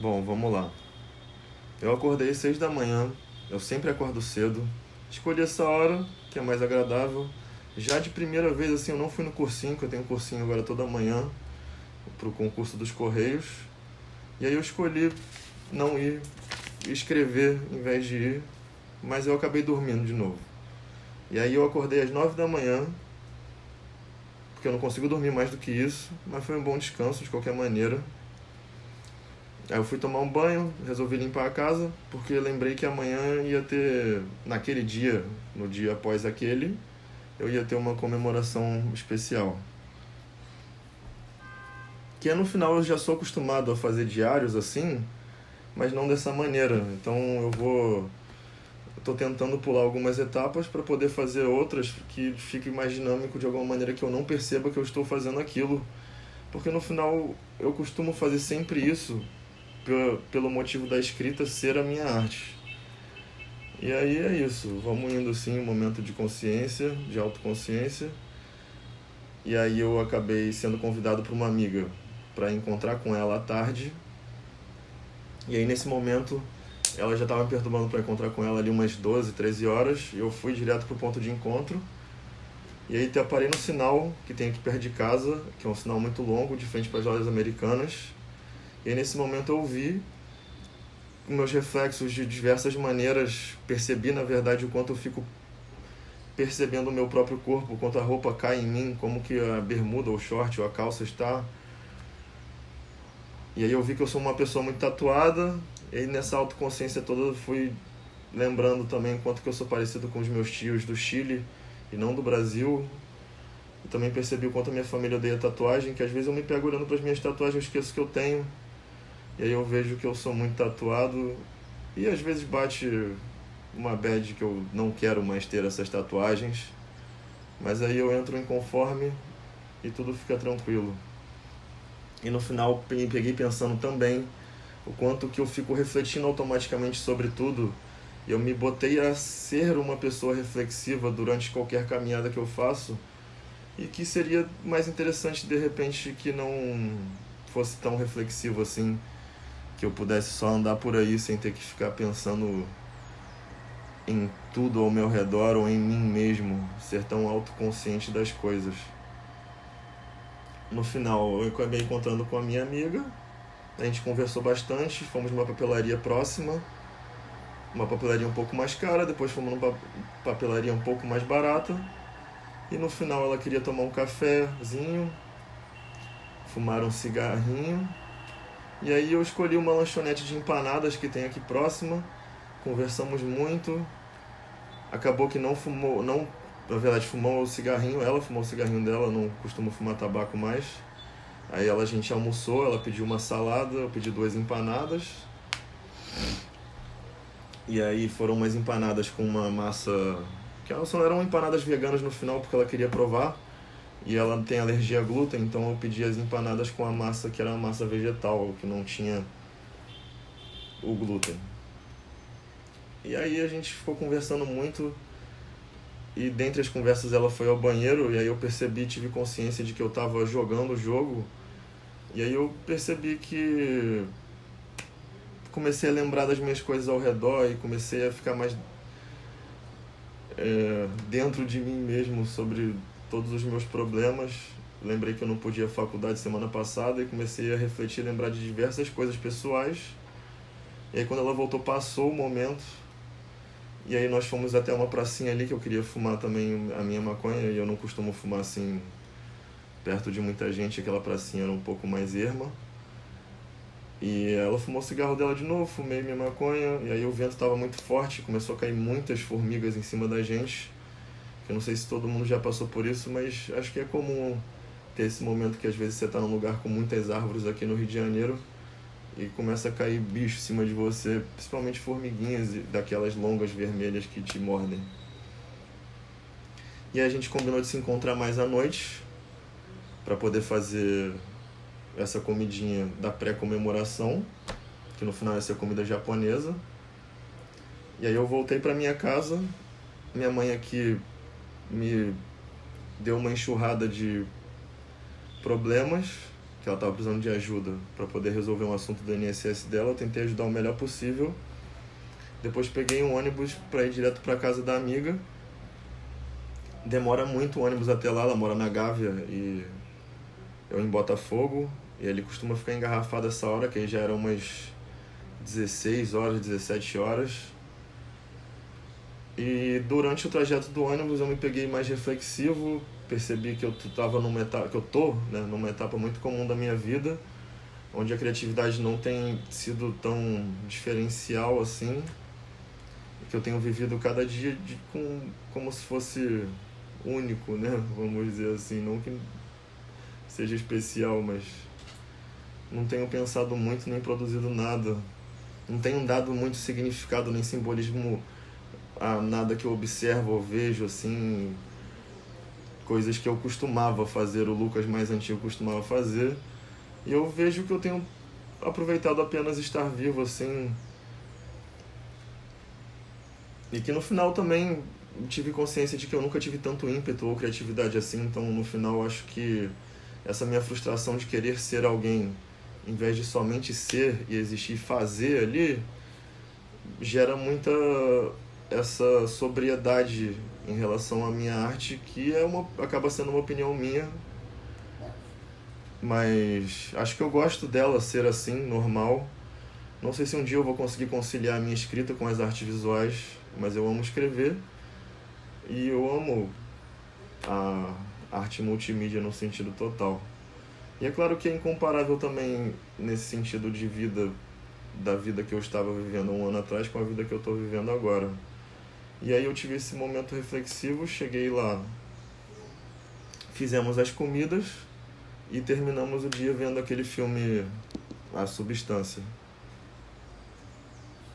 Bom, vamos lá. Eu acordei às 6 da manhã, eu sempre acordo cedo. Escolhi essa hora, que é mais agradável. Já de primeira vez, assim, eu não fui no cursinho, que eu tenho cursinho agora toda manhã, pro concurso dos Correios. E aí eu escolhi não ir, escrever em vez de ir, mas eu acabei dormindo de novo. E aí eu acordei às 9 da manhã, porque eu não consigo dormir mais do que isso, mas foi um bom descanso de qualquer maneira. Aí eu fui tomar um banho, resolvi limpar a casa, porque lembrei que amanhã ia ter, naquele dia, no dia após aquele, eu ia ter uma comemoração especial. Que é no final eu já sou acostumado a fazer diários assim, mas não dessa maneira. Então eu tô tentando pular algumas etapas para poder fazer outras que fique mais dinâmico de alguma maneira que eu não perceba que eu estou fazendo aquilo. Porque no final eu costumo fazer sempre isso pelo motivo da escrita ser a minha arte. E aí é isso, vamos indo assim, um momento de consciência, de autoconsciência. E aí eu acabei sendo convidado por uma amiga para encontrar com ela à tarde. E aí nesse momento ela já estava me perturbando para encontrar com ela ali umas 12, 13 horas. E eu fui direto pro ponto de encontro. E aí te parei no sinal que tem aqui perto de casa, que é um sinal muito longo, de frente para as lojas americanas. E aí nesse momento eu vi meus reflexos de diversas maneiras, percebi na verdade o quanto eu fico percebendo o meu próprio corpo, o quanto a roupa cai em mim, como que a bermuda ou short ou a calça está. E aí eu vi que eu sou uma pessoa muito tatuada, e aí nessa autoconsciência toda eu fui lembrando também o quanto que eu sou parecido com os meus tios do Chile e não do Brasil. Eu também percebi o quanto a minha família odeia tatuagem, que às vezes eu me pego olhando para as minhas tatuagens e esqueço que eu tenho. E aí eu vejo que eu sou muito tatuado e às vezes bate uma bad que eu não quero mais ter essas tatuagens. Mas aí eu entro em conforme e tudo fica tranquilo. E no final me peguei pensando também o quanto que eu fico refletindo automaticamente sobre tudo. E eu me botei a ser uma pessoa reflexiva durante qualquer caminhada que eu faço. E que seria mais interessante de repente que não fosse tão reflexivo assim, que eu pudesse só andar por aí sem ter que ficar pensando em tudo ao meu redor ou em mim mesmo, ser tão autoconsciente das coisas. No final eu acabei encontrando com a minha amiga, a gente conversou bastante, fomos numa papelaria próxima, uma papelaria um pouco mais cara, depois fomos numa papelaria um pouco mais barata, e no final ela queria tomar um cafezinho, fumar um cigarrinho. E aí eu escolhi uma lanchonete de empanadas que tem aqui próxima, conversamos muito, acabou que não fumou, não, na verdade fumou o cigarrinho, ela fumou o cigarrinho dela, não costumo fumar tabaco mais. Aí a gente almoçou, ela pediu uma salada, eu pedi 2 empanadas. E aí foram umas empanadas com uma massa, que elas só eram empanadas veganas no final porque ela queria provar. E ela tem alergia a glúten, então eu pedi as empanadas com a massa que era uma massa vegetal, que não tinha o glúten. E aí a gente ficou conversando muito, e dentre as conversas ela foi ao banheiro, e aí eu percebi, tive consciência de que eu estava jogando o jogo, e aí eu percebi que comecei a lembrar das minhas coisas ao redor e comecei a ficar mais dentro de mim mesmo sobre todos os meus problemas. Lembrei que eu não podia ir à faculdade semana passada e comecei a refletir, lembrar de diversas coisas pessoais. E aí quando ela voltou, passou o momento. E aí nós fomos até uma pracinha ali que eu queria fumar também a minha maconha, e eu não costumo fumar assim perto de muita gente, aquela pracinha era um pouco mais erma. E ela fumou o cigarro dela de novo, fumei minha maconha, e aí o vento estava muito forte, começou a cair muitas formigas em cima da gente. Eu não sei se todo mundo já passou por isso, mas acho que é comum ter esse momento que às vezes você está num lugar com muitas árvores aqui no Rio de Janeiro e começa a cair bicho em cima de você, principalmente formiguinhas daquelas longas vermelhas que te mordem. E aí a gente combinou de se encontrar mais à noite para poder fazer essa comidinha da pré-comemoração, que no final ia ser comida japonesa. E aí eu voltei para minha casa, minha mãe aqui me deu uma enxurrada de problemas, que ela estava precisando de ajuda para poder resolver um assunto do INSS dela. Eu tentei ajudar o melhor possível. Depois peguei um ônibus para ir direto para casa da amiga. Demora muito o ônibus até lá, ela mora na Gávea e eu em Botafogo. E ele costuma ficar engarrafado essa hora, que aí já eram umas 16 horas, 17 horas. E durante o trajeto do ônibus eu me peguei mais reflexivo, percebi que eu tava numa etapa, que eu tô, né, numa etapa muito comum da minha vida, onde a criatividade não tem sido tão diferencial assim, que eu tenho vivido cada dia como se fosse único, né, vamos dizer assim, não que seja especial, mas não tenho pensado muito nem produzido nada, não tenho dado muito significado nem simbolismo a nada que eu observo ou vejo, assim, coisas que eu costumava fazer, o Lucas mais antigo costumava fazer, e eu vejo que eu tenho aproveitado apenas estar vivo, assim, e que no final também tive consciência de que eu nunca tive tanto ímpeto ou criatividade assim, então no final acho que essa minha frustração de querer ser alguém, em vez de somente ser e existir e fazer ali, gera muita essa sobriedade em relação à minha arte, que acaba sendo uma opinião minha, mas acho que eu gosto dela ser assim, normal. Não sei se um dia eu vou conseguir conciliar a minha escrita com as artes visuais, mas eu amo escrever e eu amo a arte multimídia no sentido total. E é claro que é incomparável também nesse sentido de vida, da vida que eu estava vivendo um ano atrás com a vida que eu estou vivendo agora. E aí eu tive esse momento reflexivo, cheguei lá, fizemos as comidas e terminamos o dia vendo aquele filme A Substância.